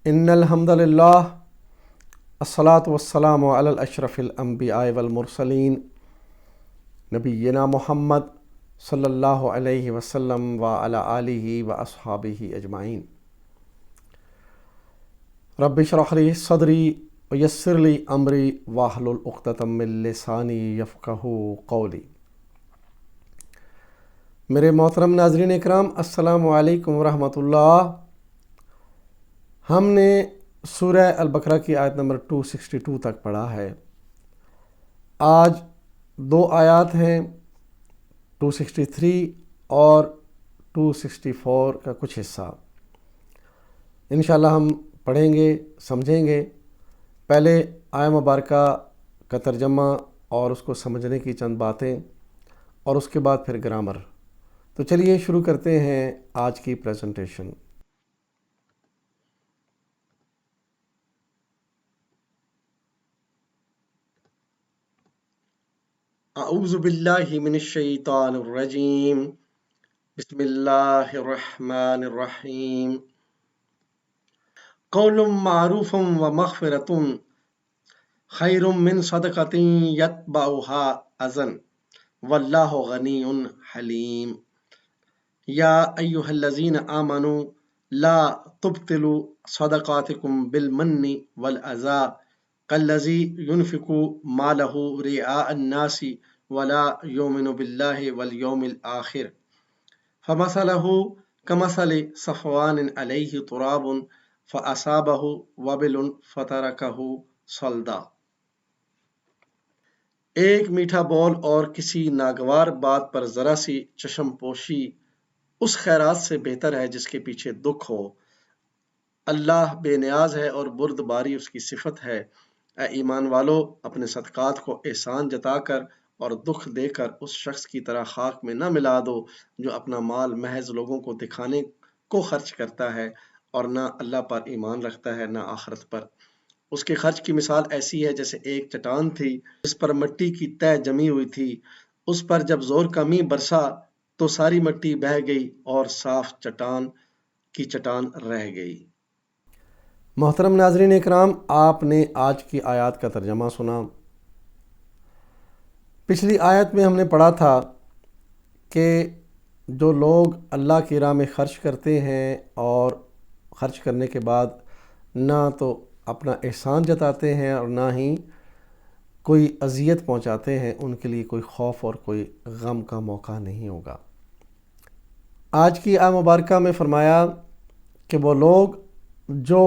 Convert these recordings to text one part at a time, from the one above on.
ان الحمد للہ الصلاۃ والسلام علی الاشرف الانبیاء والمرسلین نبینا محمد صلی اللہ علیہ وسلم وعلی آلہ واصحابہ اجمعین۔ رب اشرح لی صدری ویسر لی امری واحلل عقدۃ من لسانی یفقہوا قولی۔ میرے محترم ناظرین اکرام، السلام علیکم ورحمۃ اللہ۔ ہم نے سورہ البقرہ کی آیت نمبر 262 تک پڑھا ہے۔ آج دو آیات ہیں، 263 اور 264 کا کچھ حصہ انشاءاللہ ہم پڑھیں گے، سمجھیں گے۔ پہلے آیہ مبارکہ کا ترجمہ اور اس کو سمجھنے کی چند باتیں، اور اس کے بعد پھر گرامر۔ تو چلیے شروع کرتے ہیں آج کی پریزنٹیشن۔ اعوذ باللہ من الشیطان الرجیم، بسم اللہ الرحمن الرحیم۔ قول معروف ومغفرۃ خیر من صدقۃ یتبعها اذى واللہ غنی حلیم۔ یا ایھا الذین آمنوا لا تبطلوا صدقاتکم بالمن والاذى کالذی ينفق مالہ رئاء الناس ولا یؤمن باللہ والیوم الآخر فمثلہ کمثل صفوان علیہ تراب فاصابہ وبل فترکہ صلدا۔ ایک میٹھا بول اور کسی ناگوار بات پر ذرا سی چشم پوشی اس خیرات سے بہتر ہے جس کے پیچھے دکھ ہو۔ اللہ بے نیاز ہے اور بردباری اس کی صفت ہے۔ اے ایمان والو، اپنے صدقات کو احسان جتا کر اور دکھ دے کر اس شخص کی طرح خاک میں نہ ملا دو جو اپنا مال محض لوگوں کو دکھانے کو خرچ کرتا ہے اور نہ اللہ پر ایمان رکھتا ہے نہ آخرت پر۔ اس کے خرچ کی مثال ایسی ہے جیسے ایک چٹان تھی جس پر مٹی کی تہ جمی ہوئی تھی۔ اس پر جب زور کا میںہ برسا تو ساری مٹی بہہ گئی اور صاف چٹان کی چٹان رہ گئی۔ محترم ناظرین اکرام، آپ نے آج کی آیات کا ترجمہ سنا۔ پچھلی آیت میں ہم نے پڑھا تھا کہ جو لوگ اللہ کی راہ میں خرچ کرتے ہیں اور خرچ کرنے کے بعد نہ تو اپنا احسان جتاتے ہیں اور نہ ہی کوئی اذیت پہنچاتے ہیں، ان کے لیے کوئی خوف اور کوئی غم کا موقع نہیں ہوگا۔ آج کی آیت مبارکہ میں فرمایا کہ وہ لوگ جو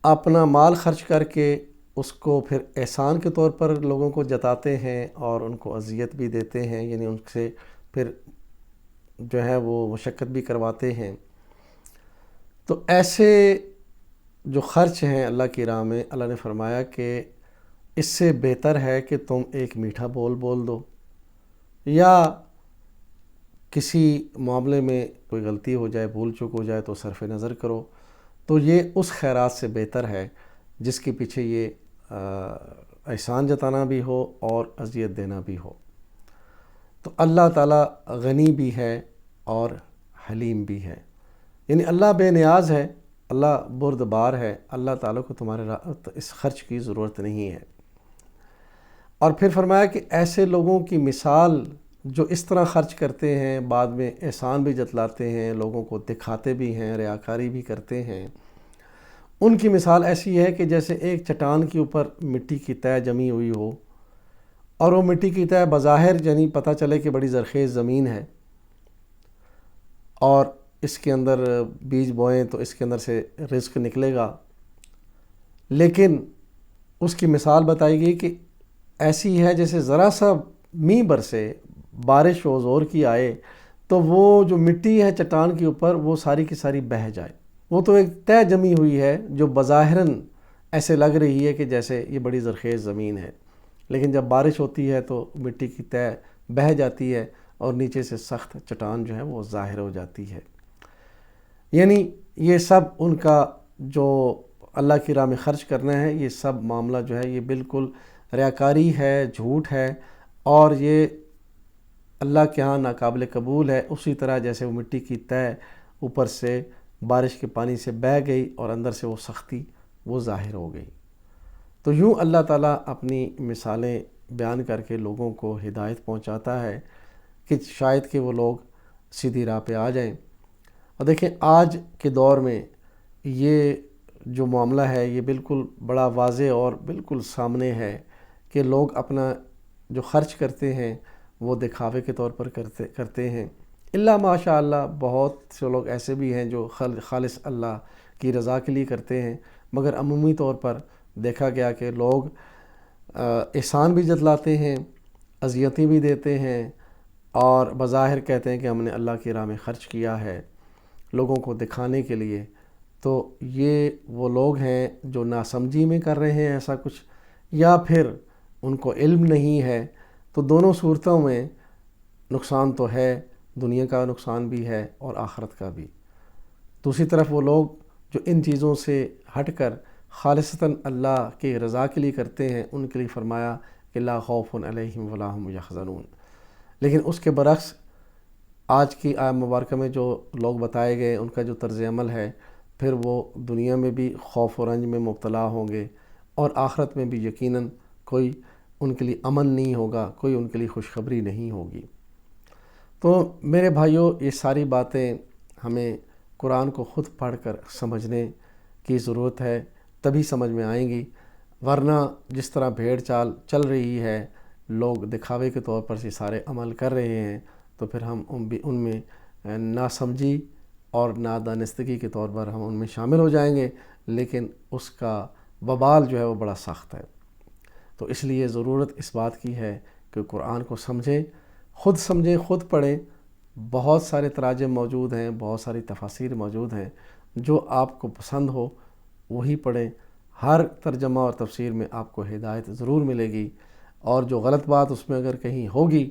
اپنا مال خرچ کر کے اس کو پھر احسان کے طور پر لوگوں کو جتاتے ہیں اور ان کو اذیت بھی دیتے ہیں، یعنی ان سے پھر جو ہے وہ مشقت بھی کرواتے ہیں، تو ایسے جو خرچ ہیں اللہ کی راہ میں، اللہ نے فرمایا کہ اس سے بہتر ہے کہ تم ایک میٹھا بول بول دو، یا کسی معاملے میں کوئی غلطی ہو جائے، بھول چوک ہو جائے تو صرف نظر کرو، تو یہ اس خیرات سے بہتر ہے جس کے پیچھے یہ احسان جتانا بھی ہو اور اذیت دینا بھی ہو۔ تو اللہ تعالیٰ غنی بھی ہے اور حلیم بھی ہے، یعنی اللہ بے نیاز ہے، اللہ بردبار ہے، اللہ تعالیٰ کو تمہارے اس خرچ کی ضرورت نہیں ہے۔ اور پھر فرمایا کہ ایسے لوگوں کی مثال جو اس طرح خرچ کرتے ہیں، بعد میں احسان بھی جتلاتے ہیں، لوگوں کو دکھاتے بھی ہیں، ریاکاری بھی کرتے ہیں، ان کی مثال ایسی ہے کہ جیسے ایک چٹان کے اوپر مٹی کی تہ جمی ہوئی ہو، اور وہ مٹی کی تہ بظاہر یعنی پتہ چلے کہ بڑی زرخیز زمین ہے، اور اس کے اندر بیج بوئیں تو اس کے اندر سے رزق نکلے گا، لیکن اس کی مثال بتائی گئی کہ ایسی ہے جیسے ذرا سا میںہ برسے، بارش ہو زور کی آئے تو وہ جو مٹی ہے چٹان کے اوپر وہ ساری کی ساری بہہ جائے۔ وہ تو ایک تہ جمی ہوئی ہے جو بظاہراً ایسے لگ رہی ہے کہ جیسے یہ بڑی زرخیز زمین ہے، لیکن جب بارش ہوتی ہے تو مٹی کی تہ بہہ جاتی ہے اور نیچے سے سخت چٹان جو ہے وہ ظاہر ہو جاتی ہے۔ یعنی یہ سب ان کا جو اللہ کی راہ میں خرچ کرنا ہے، یہ سب معاملہ جو ہے یہ بالکل ریاکاری ہے، جھوٹ ہے، اور یہ اللہ کے ہاں ناقابل قبول ہے، اسی طرح جیسے وہ مٹی کی تہ اوپر سے بارش کے پانی سے بہہ گئی اور اندر سے وہ سختی وہ ظاہر ہو گئی۔ تو یوں اللہ تعالیٰ اپنی مثالیں بیان کر کے لوگوں کو ہدایت پہنچاتا ہے کہ شاید کہ وہ لوگ سیدھی راہ پہ آ جائیں۔ اور دیکھیں آج کے دور میں یہ جو معاملہ ہے یہ بالکل بڑا واضح اور بالکل سامنے ہے کہ لوگ اپنا جو خرچ کرتے ہیں وہ دکھاوے کے طور پر کرتے ہیں۔ اللہ ماشاء اللہ بہت سے لوگ ایسے بھی ہیں جو خالص اللہ کی رضا کے لیے کرتے ہیں، مگر عمومی طور پر دیکھا گیا کہ لوگ احسان بھی جتلاتے ہیں، اذیتیں بھی دیتے ہیں، اور بظاہر کہتے ہیں کہ ہم نے اللہ کی راہ میں خرچ کیا ہے لوگوں کو دکھانے کے لیے۔ تو یہ وہ لوگ ہیں جو ناسمجھی میں کر رہے ہیں ایسا کچھ، یا پھر ان کو علم نہیں ہے۔ تو دونوں صورتوں میں نقصان تو ہے، دنیا کا نقصان بھی ہے اور آخرت کا بھی۔ دوسری طرف وہ لوگ جو ان چیزوں سے ہٹ کر خالصتاً اللہ کی رضا کے لیے کرتے ہیں، ان کے لیے فرمایا کہ لا خوف علیہم ولا هم یحزنون۔ لیکن اس کے برعکس آج کی آیت مبارکہ میں جو لوگ بتائے گئے ان کا جو طرز عمل ہے، پھر وہ دنیا میں بھی خوف و رنج میں مبتلا ہوں گے، اور آخرت میں بھی یقیناً کوئی ان کے لیے امن نہیں ہوگا، کوئی ان کے لیے خوشخبری نہیں ہوگی۔ تو میرے بھائیوں، یہ ساری باتیں ہمیں قرآن کو خود پڑھ کر سمجھنے کی ضرورت ہے، تبھی سمجھ میں آئیں گی، ورنہ جس طرح بھیڑ چال چل رہی ہے، لوگ دکھاوے کے طور پر سے سارے عمل کر رہے ہیں، تو پھر ہم ان میں ناسمجھی اور نادانستگی کے طور پر ہم ان میں شامل ہو جائیں گے، لیکن اس کا وبال جو ہے وہ بڑا سخت ہے۔ تو اس لیے ضرورت اس بات کی ہے کہ قرآن کو سمجھیں، خود پڑھیں۔ بہت سارے تراجم موجود ہیں، بہت ساری تفاسیر موجود ہیں، جو آپ کو پسند ہو وہی پڑھیں۔ ہر ترجمہ اور تفسیر میں آپ کو ہدایت ضرور ملے گی، اور جو غلط بات اس میں اگر کہیں ہوگی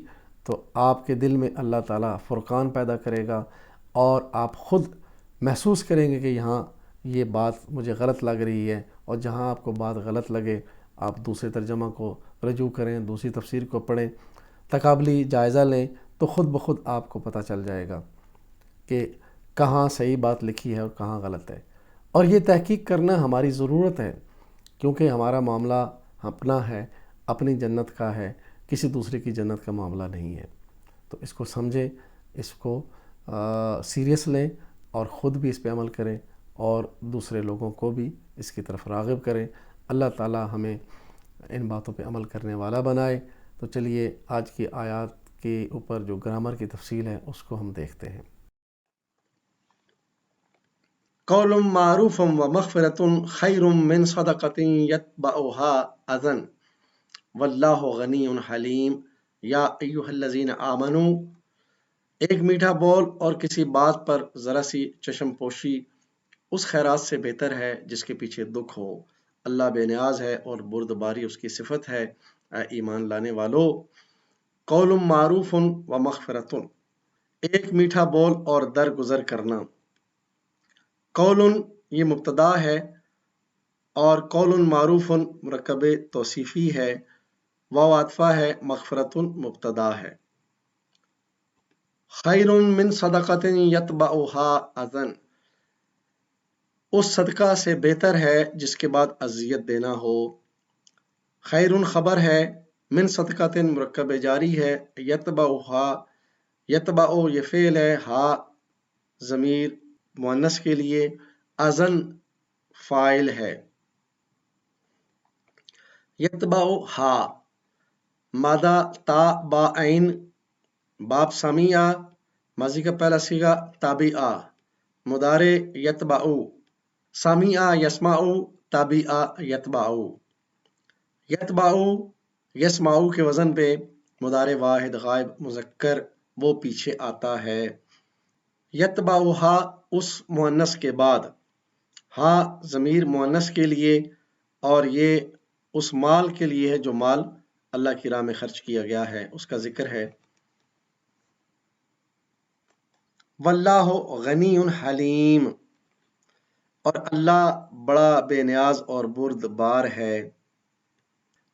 تو آپ کے دل میں اللہ تعالیٰ فرقان پیدا کرے گا، اور آپ خود محسوس کریں گے کہ یہاں یہ بات مجھے غلط لگ رہی ہے۔ اور جہاں آپ کو بات غلط لگے آپ دوسرے ترجمہ کو رجوع کریں، دوسری تفسیر کو پڑھیں، تقابلی جائزہ لیں، تو خود بخود آپ کو پتہ چل جائے گا کہ کہاں صحیح بات لکھی ہے اور کہاں غلط ہے۔ اور یہ تحقیق کرنا ہماری ضرورت ہے، کیونکہ ہمارا معاملہ اپنا ہے، اپنی جنت کا ہے، کسی دوسرے کی جنت کا معاملہ نہیں ہے۔ تو اس کو سمجھیں، اس کو سیریس لیں، اور خود بھی اس پہ عمل کریں، اور دوسرے لوگوں کو بھی اس کی طرف راغب کریں۔ اللہ تعالیٰ ہمیں ان باتوں پہ عمل کرنے والا بنائے۔ تو چلیے آج کی آیات کے اوپر جو گرامر کی تفصیل ہے اس کو ہم دیکھتے ہیں۔ قول معروف و مغفرۃ خیر من صدقۃ یتبعها اذى واللہ غنی حلیم۔ یا ایھا الذین آمنوا، ایک میٹھا بول اور کسی بات پر ذرا سی چشم پوشی اس خیرات سے بہتر ہے جس کے پیچھے دکھ ہو۔ اللہ بے نیاز ہے اور بردباری اس کی صفت ہے۔ اے ایمان لانے والو، قول معروف و مغفرۃ، ایک میٹھا بول اور درگزر کرنا۔ قول یہ مبتدا ہے، اور قول معروف مرکب توصیفی ہے، واو عطفہ ہے، مغفرۃ مبتدا ہے۔ خیر من صدقۃ یتبعها اذى، اس صدقہ سے بہتر ہے جس کے بعد اذیت دینا ہو۔ خیر خبر ہے، من صدقۃ مرکب جاری ہے، یتبعها، یتبع یہ فعل ہے، ہا ضمیر مؤنث کے لیے، اذن فاعل ہے۔ یتبعها مادہ تا با عین، باب سمیع، ماضی کا پہلا صیغہ تابعہ، مضارع یتبع، سمیع یسمع، تابعہ یتبع۔ یتبع یسمع کے وزن پہ مضارع واحد غائب مذکر وہ پیچھے آتا ہے۔ یتبعها اس مؤنث کے بعد، ہا ضمیر مؤنث کے لیے، اور یہ اس مال کے لیے ہے جو مال اللہ کی راہ میں خرچ کیا گیا ہے، اس کا ذکر ہے۔ واللہ غنی حلیم، اور اللہ بڑا بے نیاز اور بردبار ہے۔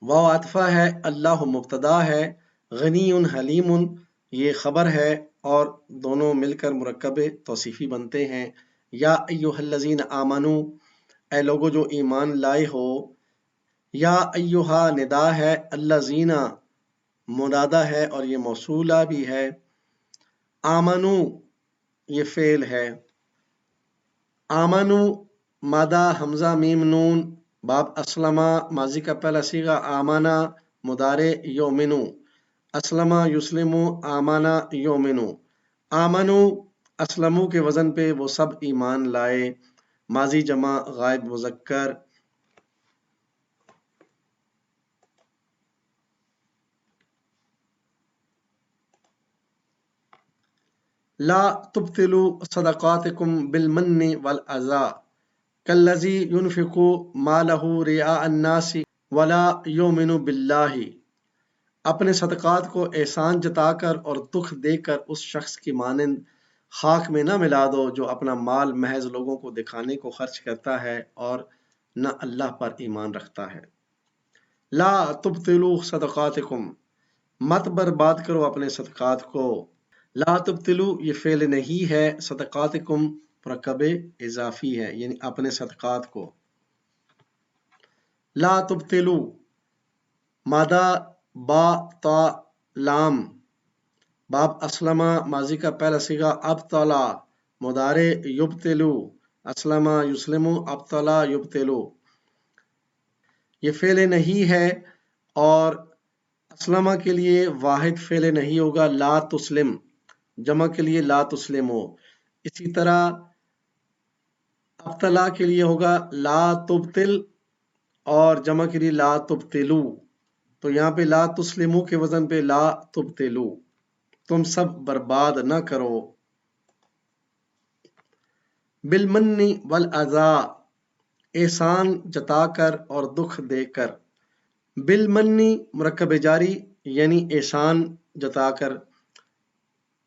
واو عطفہ ہے، اللہ مبتدا ہے، غنی حلیم یہ خبر ہے، اور دونوں مل کر مرکب توصیفی بنتے ہیں۔ یا ایھا الذین آمنو، اے لوگو جو ایمان لائے ہو، یا ایھا ندا ہے، الذین منادہ ہے اور یہ موصولہ بھی ہے، آمنو یہ فعل ہے، آمنو مادہ حمزہ میم نون باب اسلمہ ماضی کا پہلا صیغہ، آمنا مضارع یؤمنو، اسلمہ یسلمو، آمنا یؤمنو، آمنو اسلمو کے وزن پہ وہ سب ایمان لائے، ماضی جمع غائب مذکر۔ لا تبطلوا صدقاتکم بالمن والاذى کالذی ينفق مالہ رئاء الناس ولا یؤمن باللہ، اپنے صدقات کو احسان جتا کر اور دکھ دے کر اس شخص کی مانند خاک میں نہ ملا دو جو اپنا مال محض لوگوں کو دکھانے کو خرچ کرتا ہے اور نہ اللہ پر ایمان رکھتا ہے۔ لا تبطلوا صدقاتکم، مت برباد کرو اپنے صدقات کو، لا تبطلوا یہ فعل نہیں ہے، صدقاتکم مرکب اضافی ہے یعنی اپنے صدقات کو، لا تبطلوا مادہ با تا لام باب اسلمہ ماضی کا پہلا صیغہ، ابطلا مضارع یبطلو، اسلمہ یسلمو، ابطلا یبطلو، یہ فعل نہیں ہے اور اسلمہ کے لیے واحد فعل نہیں ہوگا، لا تسلم، جمع کے لیے لا تسلمو، اسی طرح ابتلا کے لیے ہوگا لا تبتل اور جمع کے لیے لا تبتلو، تو یہاں پہ لا تسلمو کے وزن پہ لا تبتلو، تم سب برباد نہ کرو۔ بالمن والاذی، احسان جتا کر اور دکھ دے کر، بالمنی مرکب جاری یعنی احسان جتا کر،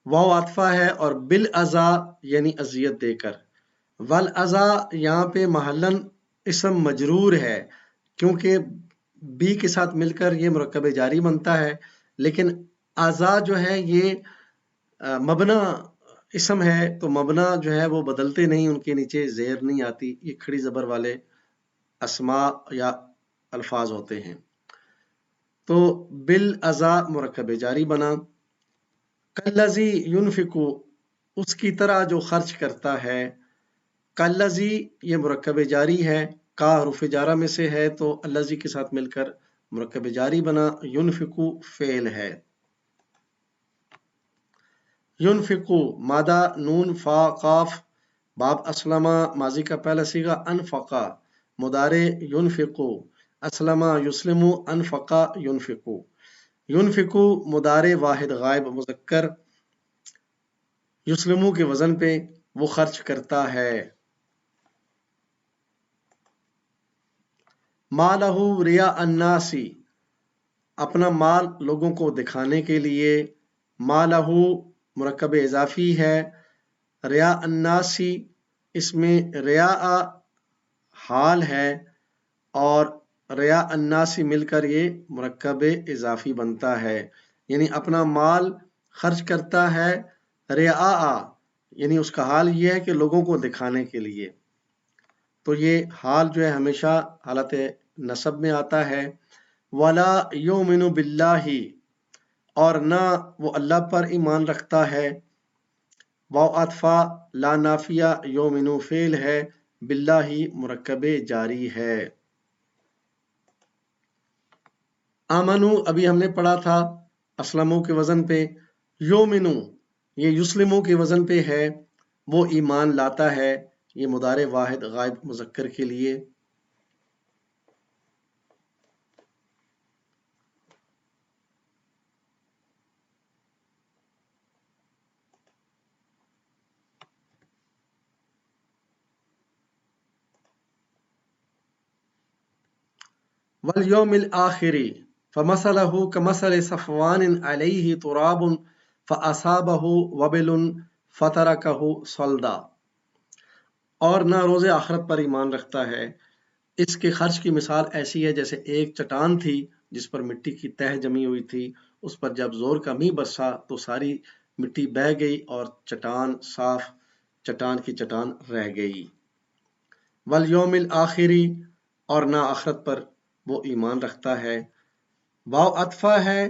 واو عطفہ ہے، اور بالاذی یعنی اذیت دے کر، والاذی یہاں پہ محلن اسم مجرور ہے کیونکہ بی کے ساتھ مل کر یہ مرکب جاری بنتا ہے، لیکن اذی جو ہے یہ مبنا اسم ہے تو مبنا جو ہے وہ بدلتے نہیں، ان کے نیچے زیر نہیں آتی، یہ کھڑی زبر والے اسماء یا الفاظ ہوتے ہیں، تو بالاذی مرکب جاری بنا، کالذی ينفق اس کی طرح جو خرچ کرتا ہے، کالذی یہ مرکب جاری ہے، کا حروف جارہ میں سے ہے تو الذی کے ساتھ مل کر مرکب جاری بنا، ينفق فعل ہے، ينفق مادہ نون فا قاف باب اسلمہ ماضی کا پہلا صیغہ، انفقا مضارع ينفق، اسلمہ یسلم، انفقا ينفق، ينفق مضارع واحد غائب مذکر، یسلمو کے وزن پہ وہ خرچ کرتا ہے، مالہ ریا الناس، اپنا مال لوگوں کو دکھانے کے لیے، مالہ مرکب اضافی ہے، ریا الناس اس میں ریا حال ہے اور ریا الناس مل کر یہ مرکب اضافی بنتا ہے، یعنی اپنا مال خرچ کرتا ہے، ریا یعنی اس کا حال یہ ہے کہ لوگوں کو دکھانے کے لیے، تو یہ حال جو ہے ہمیشہ حالت نصب میں آتا ہے، ولا یؤمن باللہ اور نہ وہ اللہ پر ایمان رکھتا ہے، واو عطفہ لا نافیہ یؤمن فعل ہے، باللہ مرکب جاری ہے، آمنو ابھی ہم نے پڑھا تھا اسلمو کے وزن پہ، یؤمنو یہ یسلمو کے وزن پہ ہے، وہ ایمان لاتا ہے، یہ مضارع واحد غائب مذکر کے لیے، والیوم الآخر فمثلہ کمثل صفوان علیہ تراب فاصابہ وبل فترکہ صلدا، اور نہ روز آخرت پر ایمان رکھتا ہے، اس کے خرچ کی مثال ایسی ہے جیسے ایک چٹان تھی جس پر مٹی کی تہ جمی ہوئی تھی، اس پر جب زور کا میںہ برسا تو ساری مٹی بہہ گئی اور چٹان صاف چٹان کی چٹان رہ گئی۔ والیوم الآخری، اور نہ آخرت پر وہ ایمان رکھتا ہے۔ واو عطفہ ہے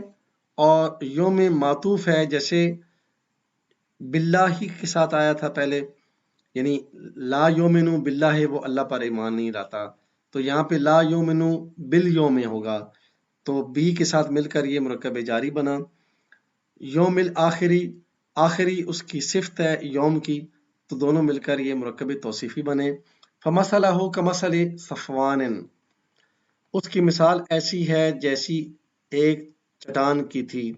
اور یوم معطوف ہے، جیسے باللہ کے ساتھ آیا تھا پہلے، یعنی لا یومنو باللہ وہ اللہ پر ایمان نہیں لاتا، تو یہاں پہ لا یومنو بالیوم ہوگا، تو بی کے ساتھ مل کر یہ مرکب جاری بنا۔ یوم الآخری، آخری اس کی صفت ہے یوم کی، تو دونوں مل کر یہ مرکب توصیفی بنے۔ فمثلہ کمثل صفوان، اس کی مثال ایسی ہے جیسی ایک چٹان کی تھی۔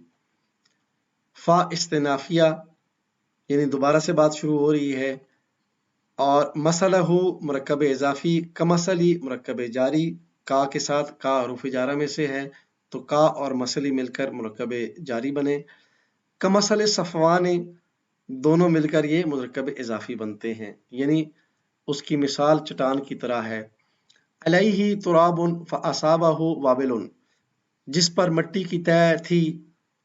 فا استنافیہ، یعنی دوبارہ سے بات شروع ہو رہی ہے، اور مثلہ مرکب اضافی، کمثلی مرکب جاری، کا کے ساتھ، کا حروف جارہ میں سے ہے تو کا اور مثلی مل کر مرکب جاری بنے۔ کمثل صفوان، دونوں مل کر یہ مرکب اضافی بنتے ہیں، یعنی اس کی مثال چٹان کی طرح ہے۔ علیہ تراب فاصابہ وابل، جس پر مٹی کی تہ تھی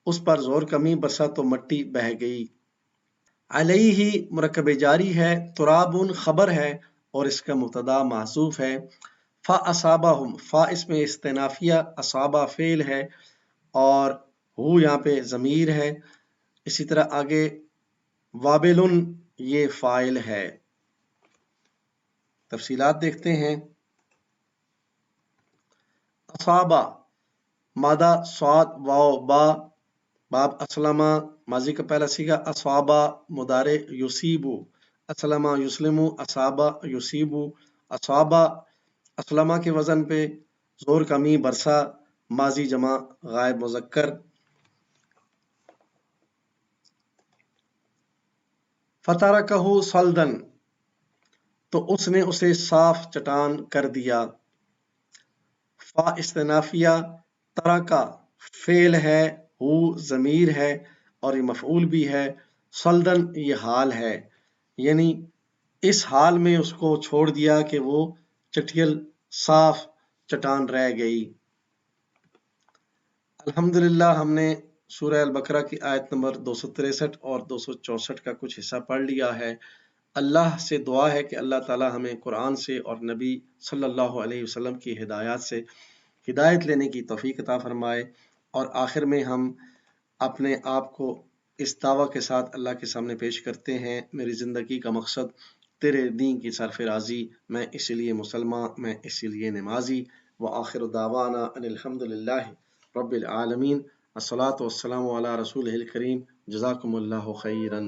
اس پر زور کمی برسا تو مٹی بہہ گئی۔ علیہ مرکب جاری ہے، تراب خبر ہے اور اس کا مبتدا محذوف ہے۔ فاصابہم، فا اس میں استنافیہ، اصابہ فعل ہے اور ہو یہاں پہ ضمیر ہے۔ اسی طرح آگے وابل یہ فاعل ہے۔ تفصیلات دیکھتے ہیں۔ اصابہ مادہ صاد واو با، باب اسلمہ ماضی کا پہلا صیغہ، اصابہ مضارع یصیبو، اسلمہ یسلمو، اصابہ یصیبو، اصابہ اسلمہ کے وزن پہ، زور کمی برسا، ماضی جمع غائب مذکر۔ فترکہ صلدن، تو اس نے اسے صاف چٹان کر دیا۔ فا استنافیہ، ترکا فعل ہے، ہو ضمیر ہے اور یہ مفعول بھی ہے، صلدن یہ حال ہے، یعنی اس حال میں اس کو چھوڑ دیا کہ وہ چٹیل صاف چٹان رہ گئی۔ الحمدللہ ہم نے سورہ البقرہ کی آیت نمبر 263 اور 264 کا کچھ حصہ پڑھ لیا ہے۔ اللہ سے دعا ہے کہ اللہ تعالی ہمیں قرآن سے اور نبی صلی اللہ علیہ وسلم کی ہدایات سے ہدایت لینے کی توفیق عطا فرمائے، اور آخر میں ہم اپنے آپ کو اس دعویٰ کے ساتھ اللہ کے سامنے پیش کرتے ہیں، میری زندگی کا مقصد تیرے دین کی سرف رازی، میں اسی لیے مسلمان، میں اسی لیے نمازی۔ وآخر دعوانا ان الحمدللہ رب العالمین، الصلاۃ والسلام علی رسولہ الکریم، جزاکم اللہ خیرا۔